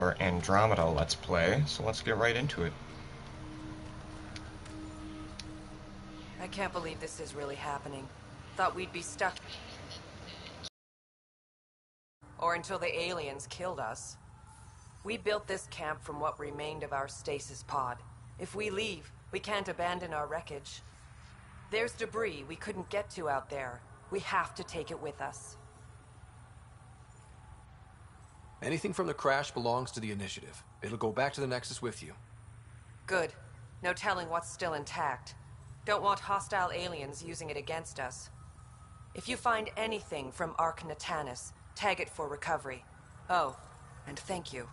Our Andromeda Let's Play, so let's get right into it. I can't believe this is really happening. Thought we'd be stuck. Or until the aliens killed us. We built this camp from what remained of our stasis pod. If we leave, we can't abandon our wreckage. There's debris we couldn't get to out there. We have to take it with us. Anything from the crash belongs to the Initiative. It'll go back to the Nexus with you. Good. No telling what's still intact. Don't want hostile aliens using it against us. If you find anything from Ark Natanis, tag it for recovery. Oh, and thank you.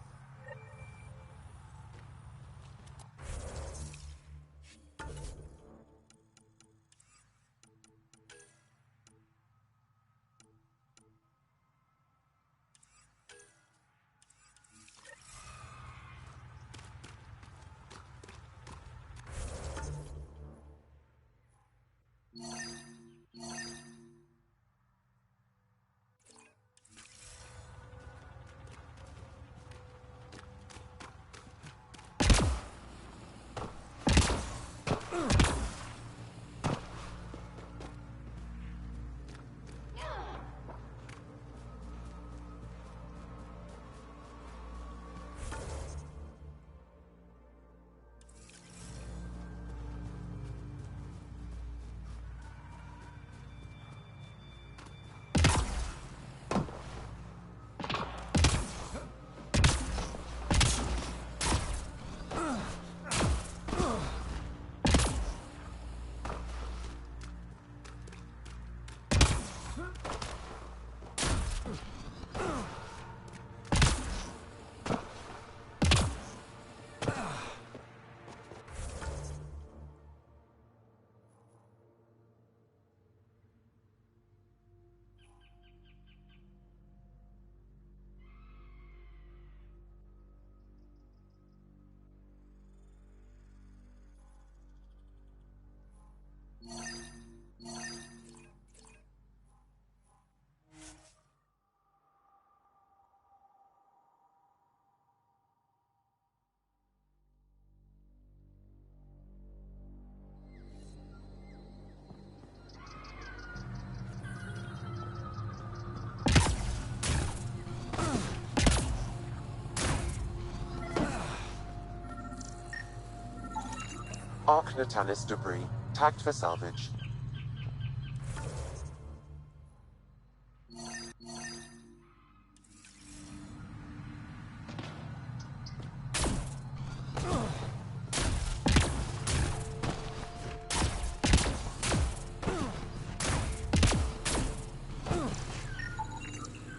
Ark Natanis debris, tagged for salvage.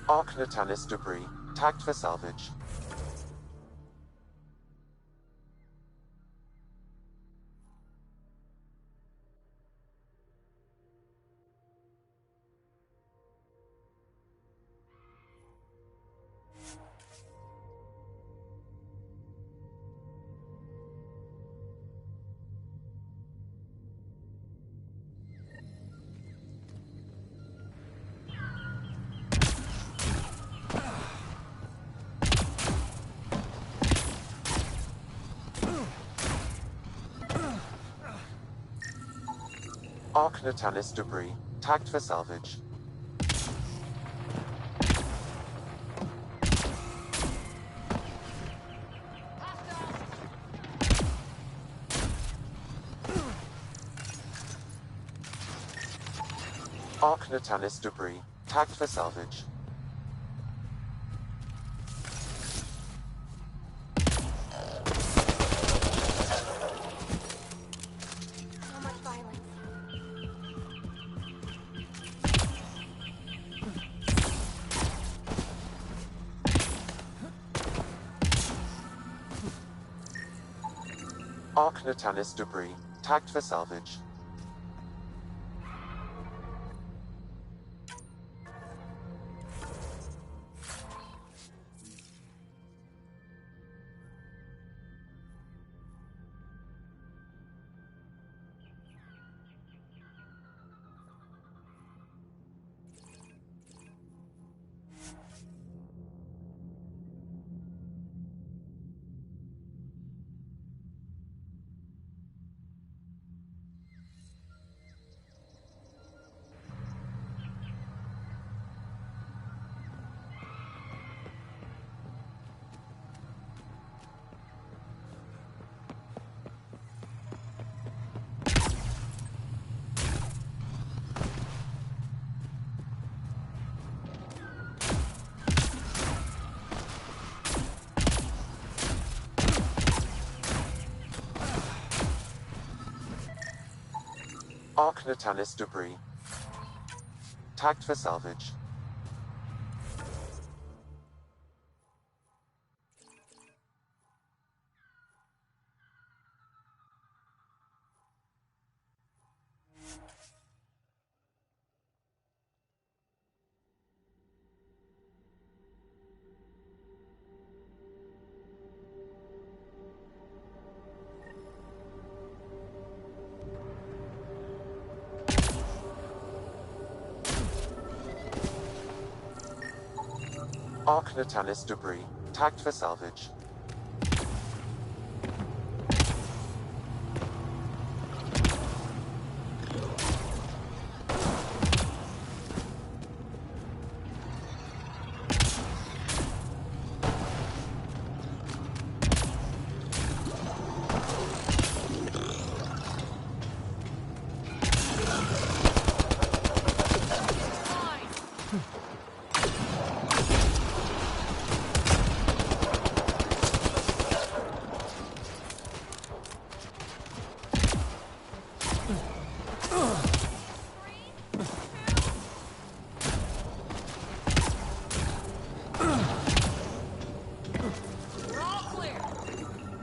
Ark Natanis debris, tagged for salvage. Ark Natanis debris, tagged for salvage. Ark Natanis debris, tagged for salvage. Ark Natanis debris, tagged for salvage. Arc Natalis debris. Tagged for salvage. Arc Natalis debris. Tagged for salvage.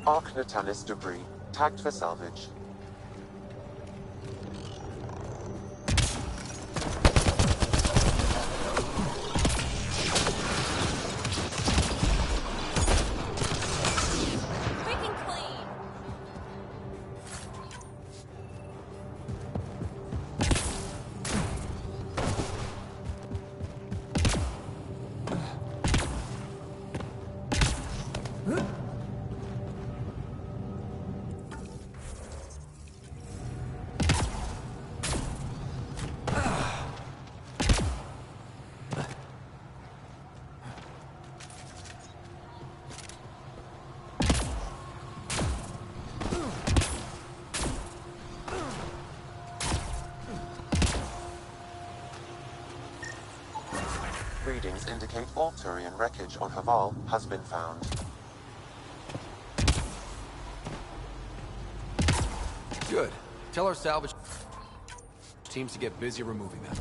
Arc Natalis debris. Tagged for salvage. Quick and clean. Readings indicate all Turian wreckage on Haval has been found. Good. Tell our salvage teams to get busy removing them.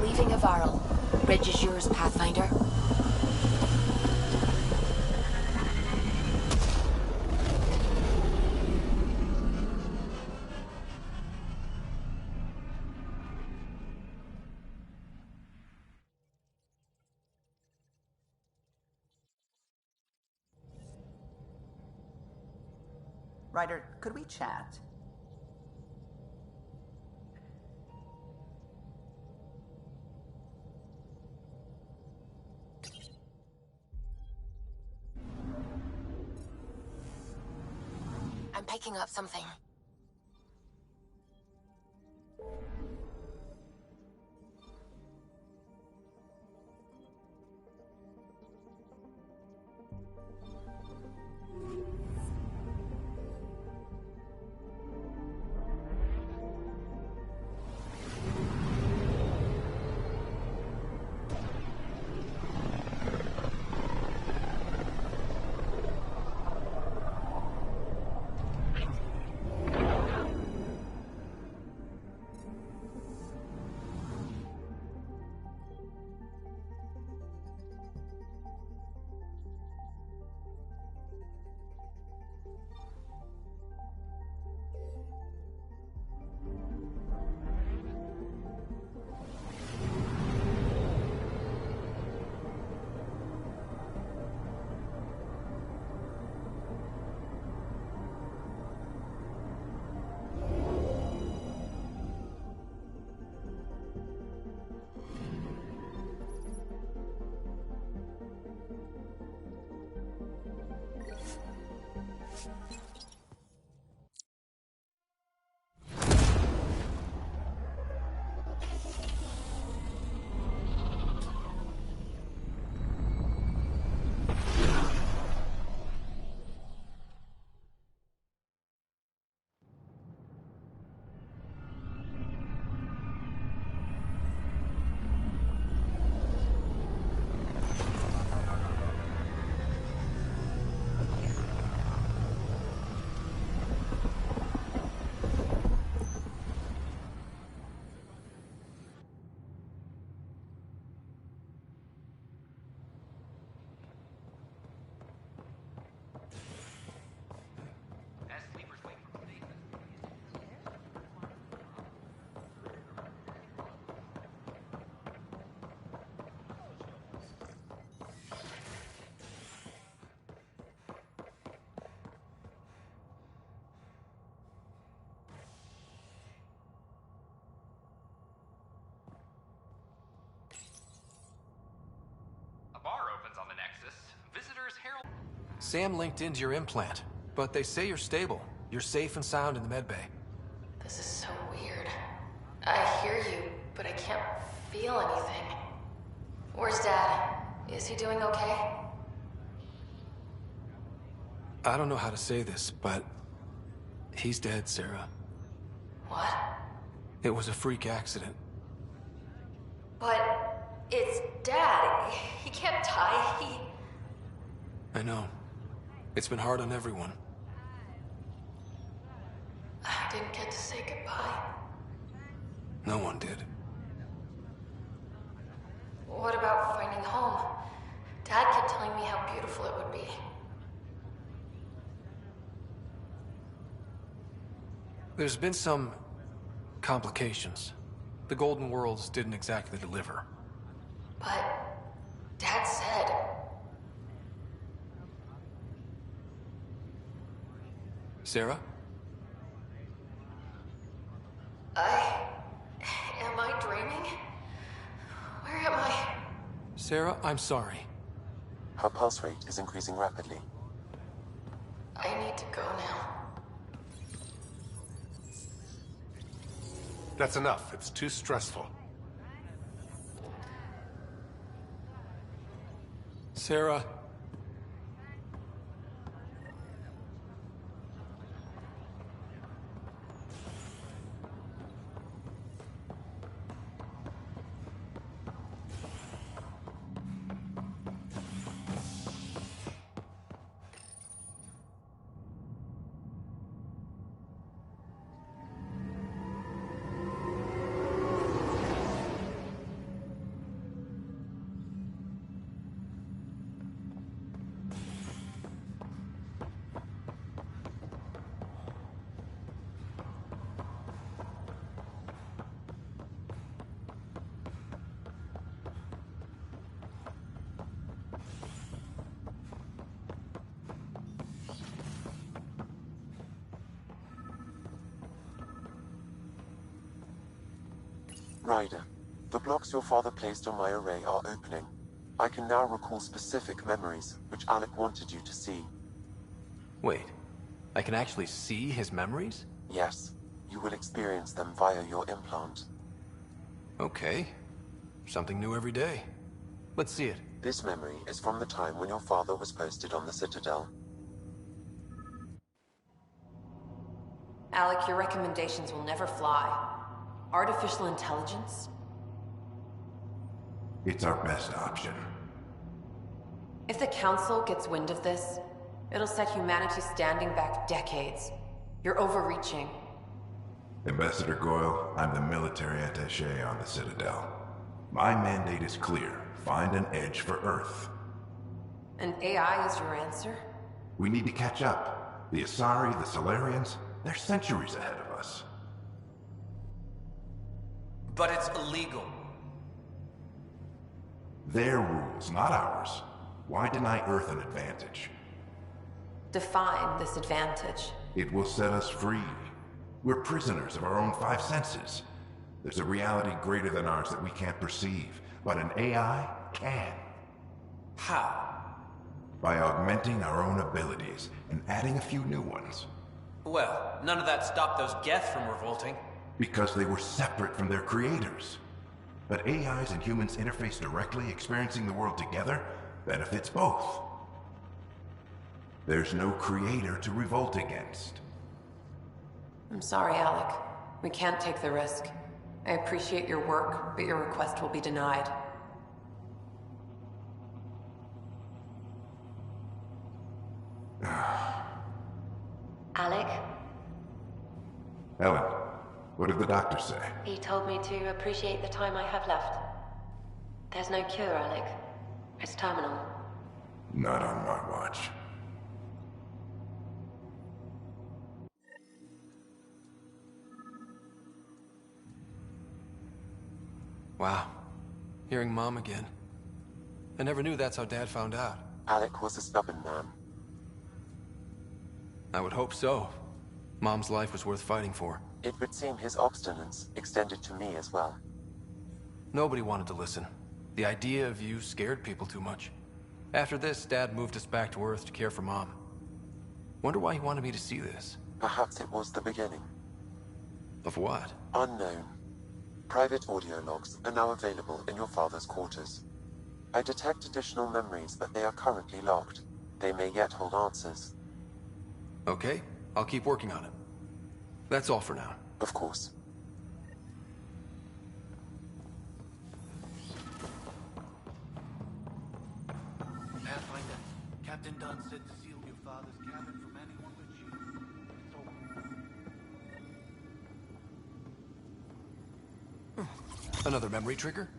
Leaving Avarl. Bridge is yours, Pathfinder. Ryder, could we chat? I'm picking up something. Sam linked into your implant, but they say you're stable. You're safe and sound in the medbay. This is so weird. I hear you, but I can't feel anything. Where's Dad? Is he doing okay? I don't know how to say this, but he's dead, Sarah. What? It was a freak accident. But it's Dad. He can't die. I know. It's been hard on everyone. I didn't get to say goodbye. No one did. What about finding home? Dad kept telling me how beautiful it would be. There's been some complications. The Golden Worlds didn't exactly deliver. But Dad said... Sarah? Am I dreaming? Where am I? Sarah, I'm sorry. Her pulse rate is increasing rapidly. I need to go now. That's enough. It's too stressful. Sarah. Ryder, the blocks your father placed on my array are opening. I can now recall specific memories, which Alec wanted you to see. Wait, I can actually see his memories? Yes, you will experience them via your implant. Okay. Something new every day. Let's see it. This memory is from the time when your father was posted on the Citadel. Alec, your recommendations will never fly. Artificial intelligence? It's our best option. If the Council gets wind of this, it'll set humanity standing back decades. You're overreaching. Ambassador Goyle, I'm the military attaché on the Citadel. My mandate is clear. Find an edge for Earth. And AI is your answer? We need to catch up. The Asari, the Solarians, they're centuries ahead of us. But it's illegal. Their rules, not ours. Why deny Earth an advantage? Define this advantage. It will set us free. We're prisoners of our own five senses. There's a reality greater than ours that we can't perceive, but an AI can. How? By augmenting our own abilities and adding a few new ones. Well, none of that stopped those Geth from revolting. Because they were separate from their creators. But AIs and humans interface directly, experiencing the world together, benefits both. There's no creator to revolt against. I'm sorry, Alec. We can't take the risk. I appreciate your work, but your request will be denied. Alec, Ellen, what did the doctor say? he told me to appreciate the time I have left. There's no cure, Alec. It's terminal. Not on my watch. Wow. Hearing Mom again. I never knew that's how Dad found out. Alec was a stubborn man. I would hope so. Mom's life was worth fighting for. It would seem his obstinance extended to me as well. Nobody wanted to listen. The idea of you scared people too much. After this, Dad moved us back to Earth to care for Mom. Wonder why he wanted me to see this. Perhaps it was the beginning. Of what? Unknown. Private audio logs are now available in your father's quarters. I detect additional memories, but they are currently locked. They may yet hold answers. Okay, I'll keep working on it. That's all for now. Of course. Pathfinder, Captain Dunn said to seal your father's cabin from anyone but you. Another memory trigger?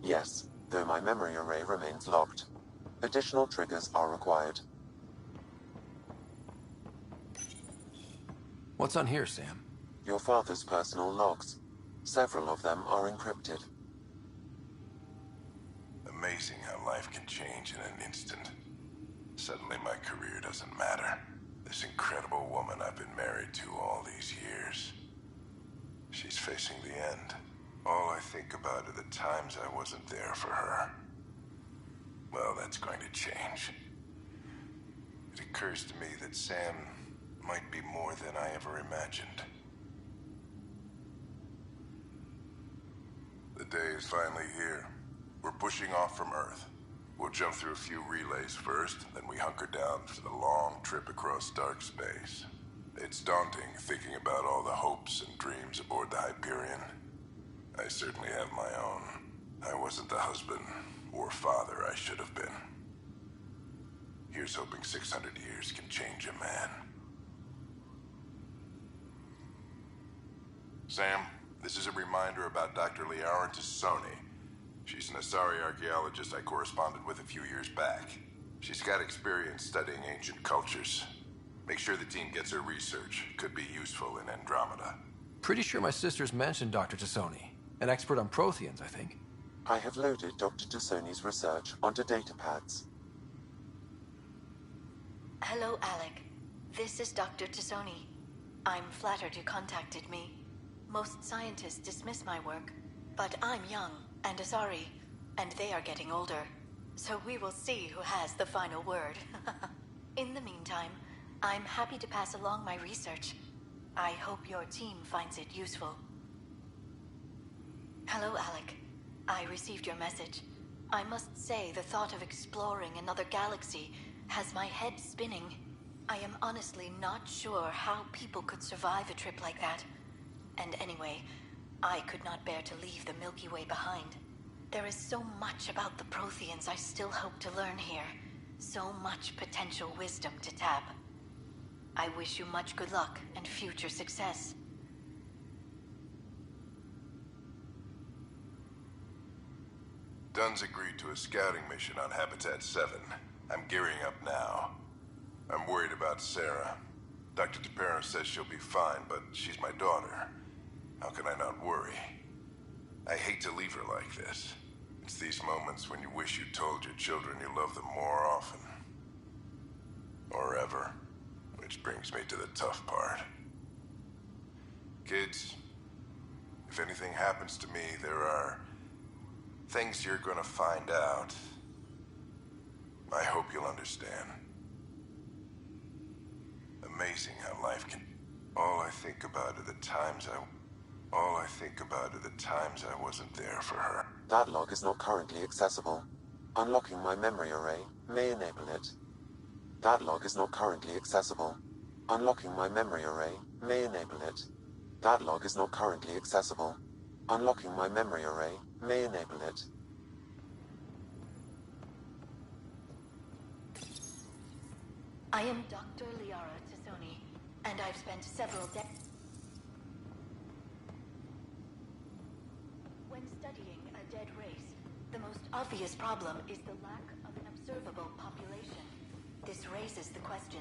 Yes, though my memory array remains locked. Additional triggers are required. What's on here, Sam? Your father's personal logs. Several of them are encrypted. Amazing how life can change in an instant. Suddenly my career doesn't matter. This incredible woman I've been married to all these years. She's facing the end. All I think about are the times I wasn't there for her. Well, that's going to change. It occurs to me that Sam might be more than I ever imagined. The day is finally here. We're pushing off from Earth. We'll jump through a few relays first, then we hunker down for the long trip across dark space. It's daunting thinking about all the hopes and dreams aboard the Hyperion. I certainly have my own. I wasn't the husband or father I should have been. Here's hoping 600 years can change a man. Sam, this is a reminder about Dr. Liara Tassoni. She's an Asari archaeologist I corresponded with a few years back. She's got experience studying ancient cultures. Make sure the team gets her research. Could be useful in Andromeda. Pretty sure my sister's mentioned Dr. Tassoni. An expert on Protheans, I think. I have loaded Dr. Tassoni's research onto datapads. Hello, Alec. This is Dr. Tassoni. I'm flattered you contacted me. Most scientists dismiss my work, But I'm young and Asari, and they are getting older. So we will see who has the final word. In the meantime, I'm happy to pass along my research. I hope your team finds it useful. Hello, Alec. I received your message. I must say the thought of exploring another galaxy has my head spinning. I am honestly not sure how people could survive a trip like that. And anyway, I could not bear to leave the Milky Way behind. There is so much about the Protheans I still hope to learn here. So much potential wisdom to tap. I wish you much good luck and future success. Dunn's agreed to a scouting mission on Habitat 7. I'm gearing up now. I'm worried about Sarah. Dr. DePero says she'll be fine, but she's my daughter. How can I not worry? I hate to leave her like this. It's these moments when you wish you told your children you love them more often. Or ever. Which brings me to the tough part. Kids, if anything happens to me, there are things you're gonna find out. I hope you'll understand. Amazing how life can... All I think about are the times I wasn't there for her. That log is not currently accessible. Unlocking my memory array may enable it. That log is not currently accessible. Unlocking my memory array may enable it. That log is not currently accessible. Unlocking my memory array may enable it. I am Dr. Liara Tassoni, and I've spent several decades... When studying a dead race, the most obvious problem is the lack of an observable population. This raises the question.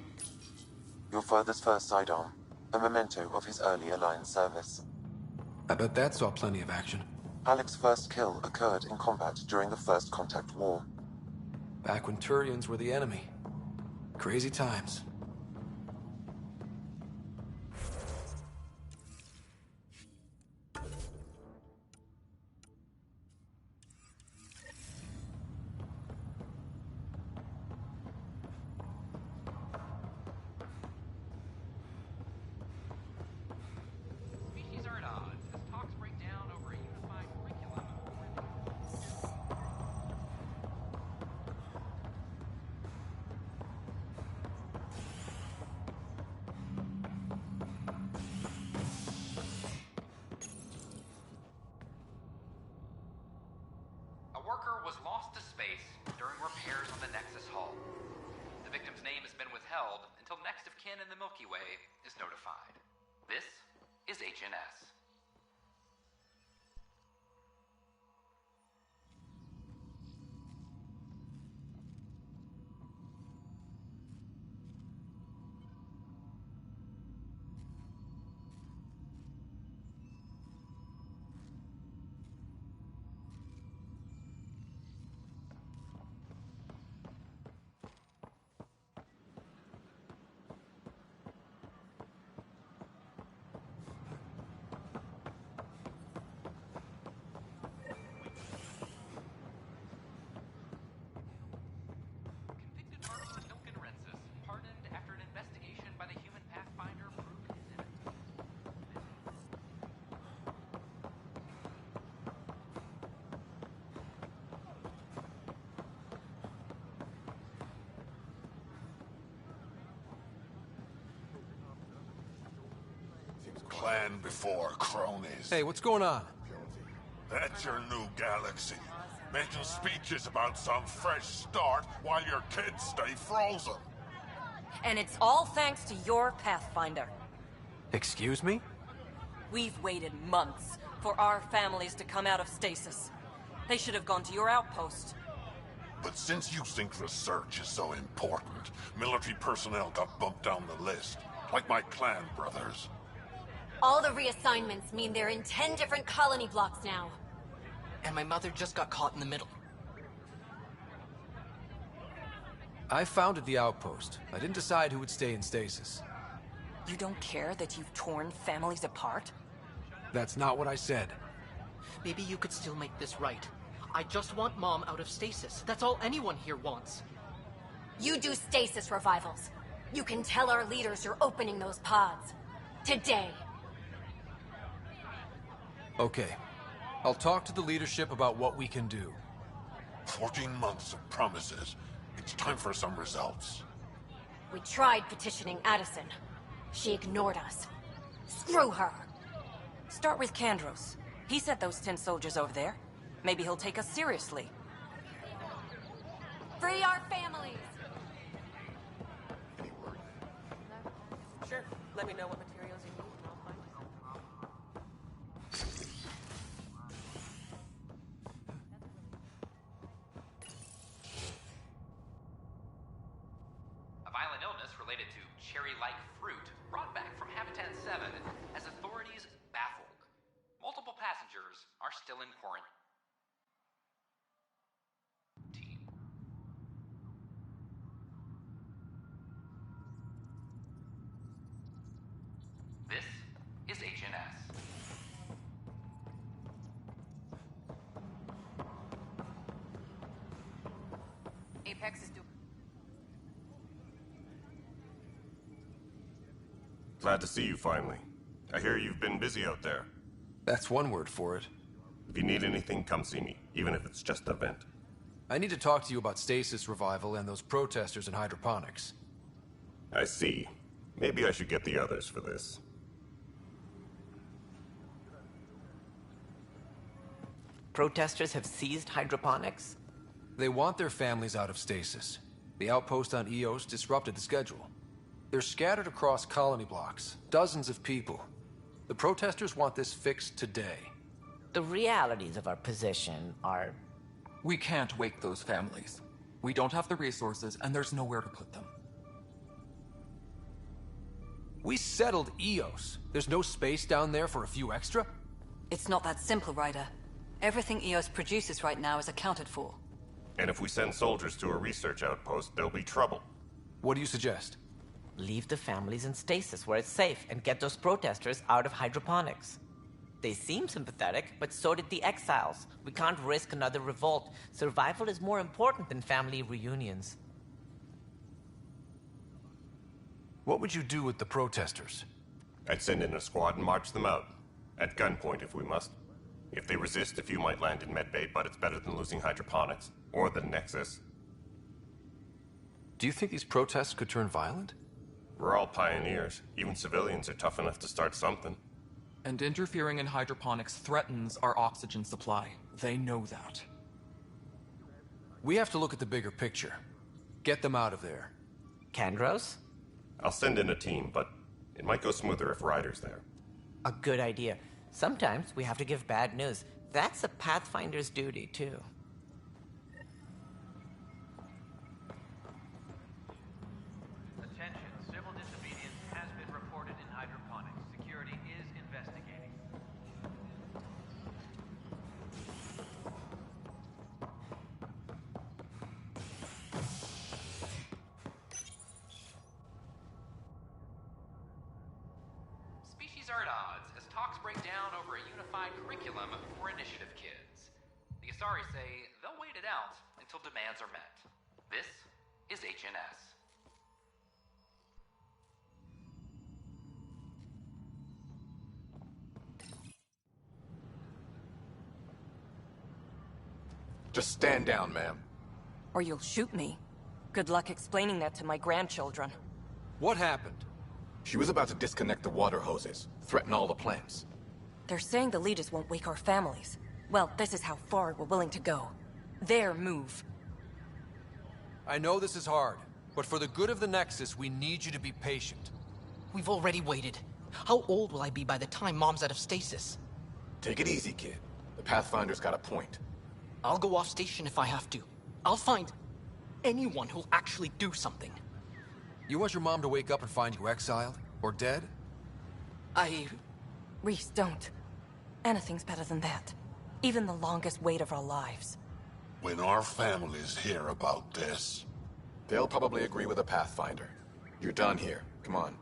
Your father's first sidearm, a memento of his early Alliance service. I bet that saw plenty of action. Alec's first kill occurred in combat during the First Contact War. Back when Turians were the enemy. Crazy times. Species are at odds as talks break down over a unified curriculum. A worker was lost to space during repairs on the Nexus hull. The victim's name has been withheld until next of kin in the Milky Way is notified. This is HNS. Convicted murderer Ilkin Rensis, pardoned after an investigation by the human Pathfinder proved his innocence. Clan before cronies. Hey, what's going on? That's your new galaxy. Making speeches about some fresh start while your kids stay frozen. And it's all thanks to your Pathfinder. Excuse me? We've waited months for our families to come out of stasis. They should have gone to your outpost. But since you think research is so important, military personnel got bumped down the list. Like my clan brothers. All the reassignments mean they're in 10 different colony blocks now. And my mother just got caught in the middle. I founded the outpost. I didn't decide who would stay in stasis. You don't care that you've torn families apart? That's not what I said. maybe you could still make this right. I just want Mom out of stasis. That's all anyone here wants. You do stasis revivals. You can tell our leaders you're opening those pods. Today. Okay. I'll talk to the leadership about what we can do. 14 months of promises. It's time for some results. We tried petitioning Addison. She ignored us. Screw her. Start with Kandros. He sent those 10 soldiers over there. Maybe he'll take us seriously. Free our families! Any word? Sure. Let me know what materials you need and I'll find you some. A violent illness related to cherry-like fruit brought back from Habitat 7 has authorities baffled. Multiple passengers are still in quarantine. This is HNS. Apex is doing... Glad to see you finally. I hear you've been busy out there. That's one word for it. If you need anything, come see me, even if it's just a vent. I need to talk to you about stasis revival and those protesters in hydroponics. I see. Maybe I should get the others for this. Protesters have seized hydroponics? They want their families out of stasis. The outpost on Eos disrupted the schedule. They're scattered across colony blocks, dozens of people. The protesters want this fixed today. The realities of our position are... We can't wake those families. We don't have the resources, and there's nowhere to put them. We settled Eos. There's no space down there for a few extra? It's not that simple, Ryder. Everything Eos produces right now is accounted for. And if we send soldiers to a research outpost, there'll be trouble. What do you suggest? Leave the families in stasis where it's safe and get those protesters out of hydroponics. They seem sympathetic, but so did the exiles. We can't risk another revolt. Survival is more important than family reunions. What would you do with the protesters? I'd send in a squad and march them out. At gunpoint if we must. If they resist, a few might land in medbay, but it's better than losing hydroponics. Or the Nexus. Do you think these protests could turn violent? We're all pioneers. Even civilians are tough enough to start something. And interfering in hydroponics threatens our oxygen supply. They know that. We have to look at the bigger picture. Get them out of there. Kandros? I'll send in a team, but it might go smoother if Ryder's there. A good idea. Sometimes we have to give bad news. That's a Pathfinder's duty, too. Attention, civil disobedience has been reported in hydroponics. Security is investigating. Species are at odds as talks break down over a unified curriculum for initiative kids. The Asari say they'll wait it out until demands are met. This is HNS. Just stand down, ma'am. Or you'll shoot me. Good luck explaining that to my grandchildren. What happened? She was about to disconnect the water hoses, threaten all the plants. They're saying the leaders won't wake our families. Well, this is how far we're willing to go. Their move. I know this is hard, but for the good of the Nexus, we need you to be patient. We've already waited. How old will I be by the time Mom's out of stasis? Take it easy, kid. The Pathfinder's got a point. I'll go off station if I have to. I'll find anyone who'll actually do something. You want your mom to wake up and find you exiled? Or dead? Reese, don't. Anything's better than that. Even the longest wait of our lives. When our families hear about this... They'll probably agree with the Pathfinder. You're done here. Come on.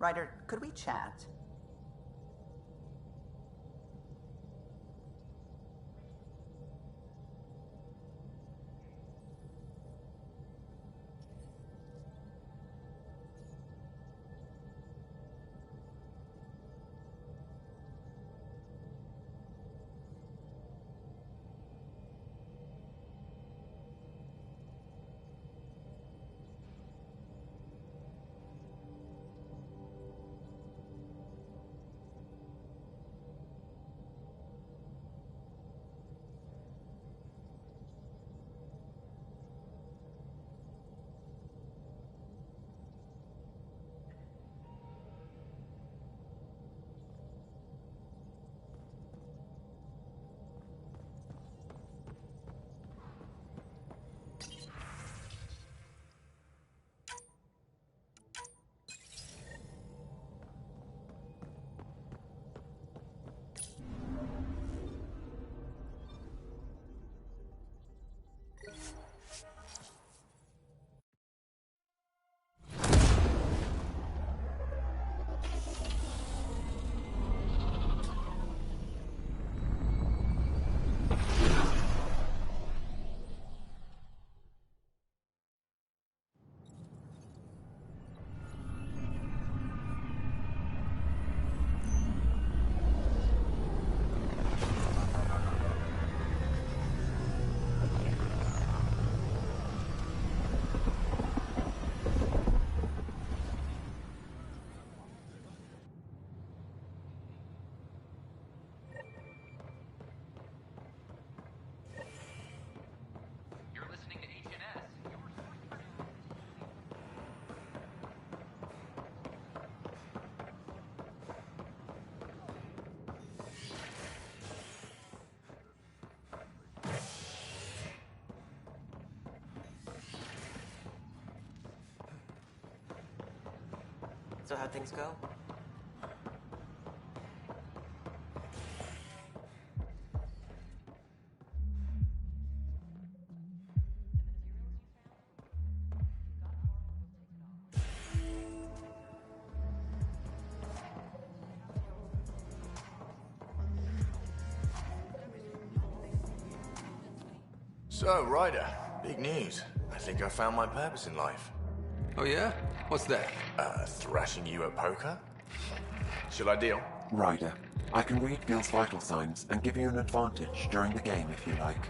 Ryder, could we chat? You're listening to HNS, your source for news. So how'd things go? So, Ryder, big news. I think I found my purpose in life. Oh yeah? What's that? Thrashing you at poker? Shall I deal? Ryder, I can read Gil's vital signs and give you an advantage during the game if you like.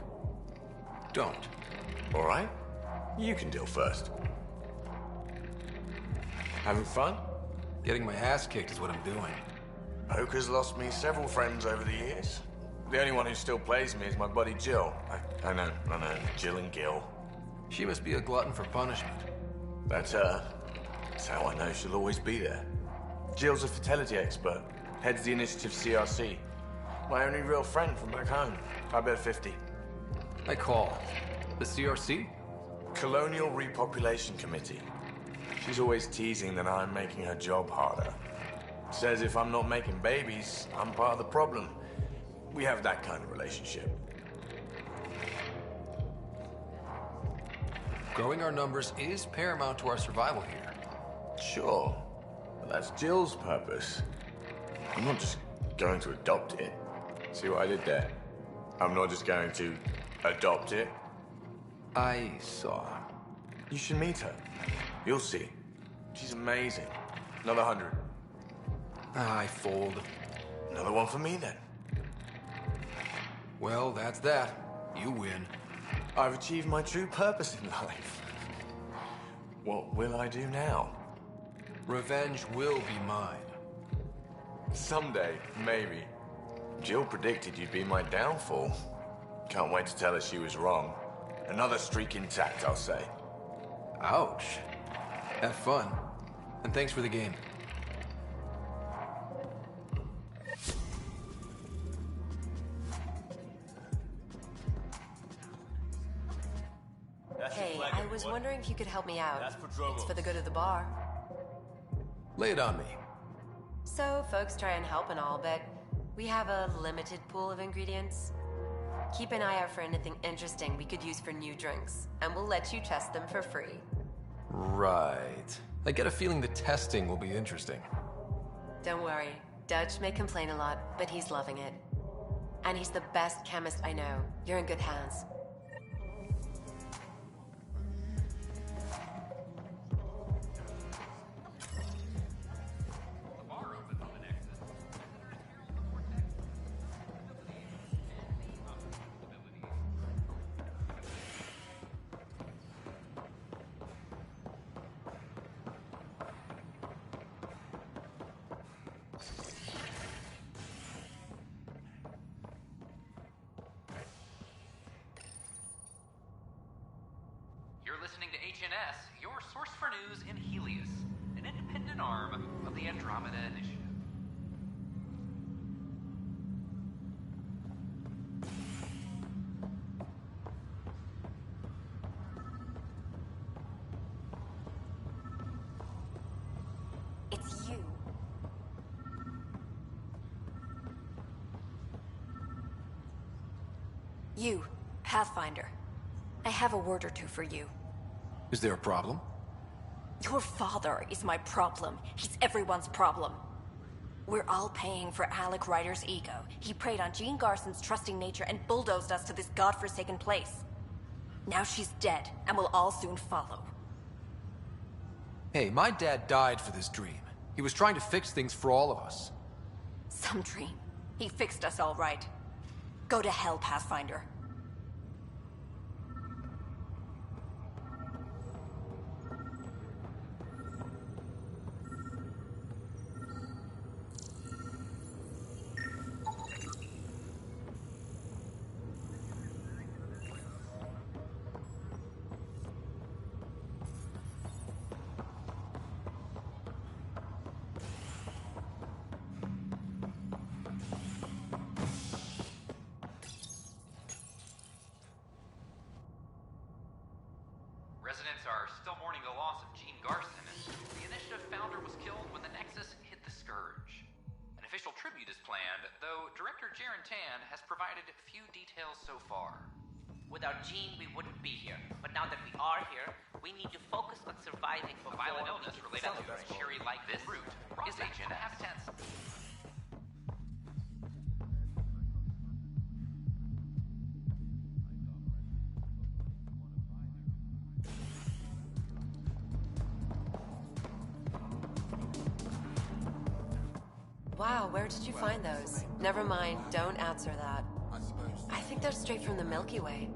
Don't. All right. You can deal first. Having fun? Getting my ass kicked is what I'm doing. Poker's lost me several friends over the years. The only one who still plays me is my buddy Jill. I know, Jill and Gil. She must be a glutton for punishment. That's her. That's how I know she'll always be there. Jill's a fertility expert, heads the initiative CRC. My only real friend from back home. I bet 50. I call. The CRC? Colonial Repopulation Committee. She's always teasing that I'm making her job harder. Says if I'm not making babies, I'm part of the problem. We have that kind of relationship. Growing our numbers is paramount to our survival here. Sure. But that's Jill's purpose. I'm not just going to adopt it. See what I did there? I'm not just going to adopt it. I saw. You should meet her. You'll see. She's amazing. Another 100. I fold. Another one for me then. Well, that's that. You win. I've achieved my true purpose in life. What will I do now? Revenge will be mine. Someday, maybe. Jill predicted you'd be my downfall. Can't wait to tell her she was wrong. Another streak intact, I'll say. Ouch. Have fun. And thanks for the game. Hey, I was wondering if you could help me out. It's for the good of the bar. Lay it on me. So, folks try and help and all, but we have a limited pool of ingredients. Keep an eye out for anything interesting we could use for new drinks, and we'll let you test them for free. Right. I get a feeling the testing will be interesting. Don't worry. Dutch may complain a lot, but he's loving it. And he's the best chemist I know. You're in good hands. You're listening to HNS, your source for news in Helios, an independent arm of the Andromeda Initiative. It's you. You, Pathfinder. I have a word or two for you. Is there a problem? Your father is my problem. He's everyone's problem. We're all paying for Alec Ryder's ego. He preyed on Jean Garson's trusting nature and bulldozed us to this godforsaken place. Now she's dead, and we'll all soon follow. Hey, my dad died for this dream. He was trying to fix things for all of us. Some dream. He fixed us all right. Go to hell, Pathfinder. Residents are still mourning the loss of Jean Garson. The initiative founder was killed when the Nexus hit the Scourge. An official tribute is planned, though Director Jaren Tan has provided few details so far. Without Jean, we wouldn't be here. But now that we are here, we need to focus on surviving A before violent we illness can related to celebrate. cherry-like this route is HNS. Habitats. Wow, where did you find those? Never mind, don't answer that. I think they're straight from the Milky Way.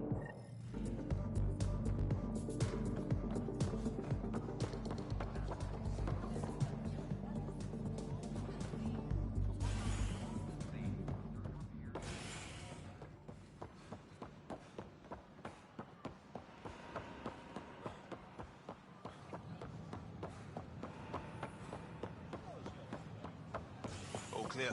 All clear.